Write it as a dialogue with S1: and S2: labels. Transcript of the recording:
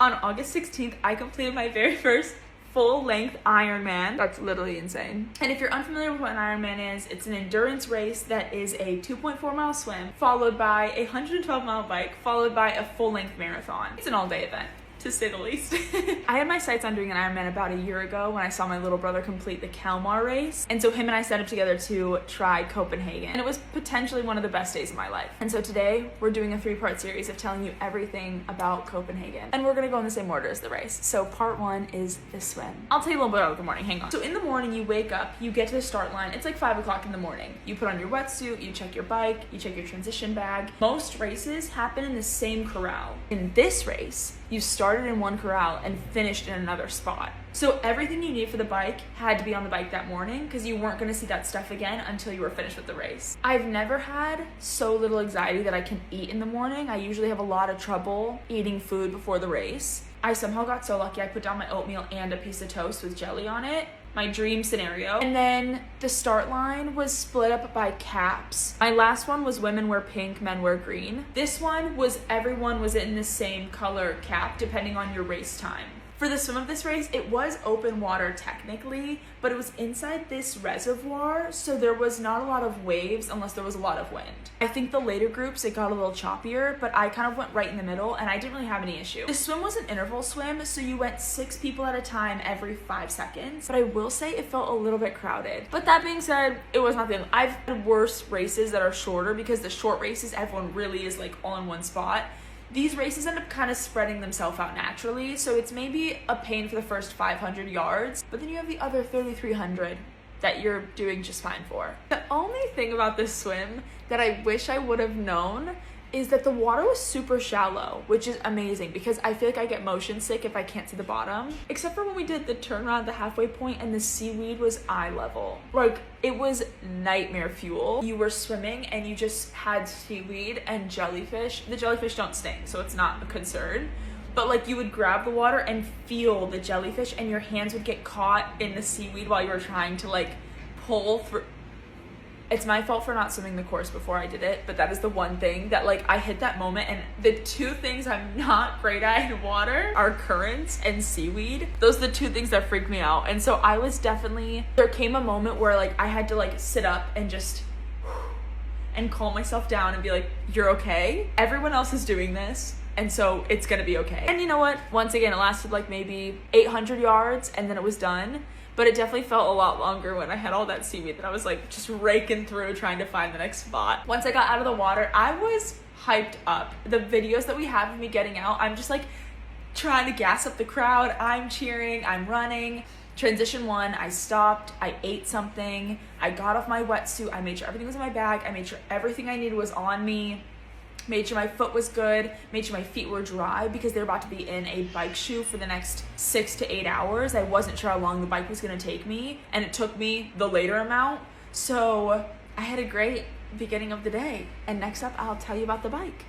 S1: On August 16th, I completed my very first full-length Ironman. That's literally insane. And if you're unfamiliar with what an Ironman is, it's an endurance race that is a 2.4-mile swim, followed by a 112-mile bike, followed by a full-length marathon. It's an all-day event, to say the least. I had my sights on doing an Ironman about a year ago when I saw my little brother complete the Kalmar race. And so him and I set up together to try Copenhagen. And it was potentially one of the best days of my life. And so today we're doing a 3-part series of telling you everything about Copenhagen. And we're gonna go in the same order as the race. So part 1 is the swim. I'll tell you a little bit about the morning, hang on. So in the morning you wake up, you get to the start line. It's like 5 o'clock in the morning. You put on your wetsuit, you check your bike, you check your transition bag. Most races happen in the same corral. In this race, you started in one corral and finished in another spot. So everything you need for the bike had to be on the bike that morning because you weren't gonna see that stuff again until you were finished with the race. I've never had so little anxiety that I can eat in the morning. I usually have a lot of trouble eating food before the race. I somehow got so lucky I put down my oatmeal and a piece of toast with jelly on it. My dream scenario. And then the start line was split up by caps. My last one was women wear pink, men wear green. This one was everyone was in the same color cap depending on your race time. For the swim of this race, it was open water technically, but it was inside this reservoir, so there was not a lot of waves unless there was a lot of wind. I think the later groups, it got a little choppier, but I kind of went right in the middle and I didn't really have any issue. The swim was an interval swim, so you went 6 people at a time every 5 seconds, but I will say it felt a little bit crowded. But that being said, it was not the end. I've had worse races that are shorter because the short races, everyone really is like all in one spot. These races end up kind of spreading themselves out naturally, so it's maybe a pain for the first 500 yards, but then you have the other 3,300 that you're doing just fine for. The only thing about this swim that I wish I would have known is that the water was super shallow, which is amazing because I feel like I get motion sick if I can't see the bottom. Except for when we did the turnaround at the halfway point and the seaweed was eye level. Like, it was nightmare fuel. You were swimming and you just had seaweed and jellyfish. The jellyfish don't sting, so it's not a concern. But like you would grab the water and feel the jellyfish and your hands would get caught in the seaweed while you were trying to like pull through. It's my fault for not swimming the course before I did it, but that is the one thing that like I hit that moment, and the 2 things I'm not great at in water are currents and seaweed. Those are the 2 things that freak me out. And so I was definitely, there came a moment where like I had to like sit up and just and calm myself down and be like, you're okay. Everyone else is doing this. And so it's gonna be okay. And you know what? Once again, it lasted like maybe 800 yards and then it was done. But it definitely felt a lot longer when I had all that seaweed that I was like just raking through trying to find the next spot. Once I got out of the water, I was hyped up. The videos that we have of me getting out, I'm just like trying to gas up the crowd. I'm cheering, I'm running. Transition 1, I stopped, I ate something, I got off my wetsuit, I made sure everything was in my bag, I made sure everything I needed was on me. Made sure my foot was good, made sure my feet were dry because they're about to be in a bike shoe for the next 6 to 8 hours. I wasn't sure how long the bike was gonna take me, and it took me the later amount. So I had a great beginning of the day. And next up, I'll tell you about the bike.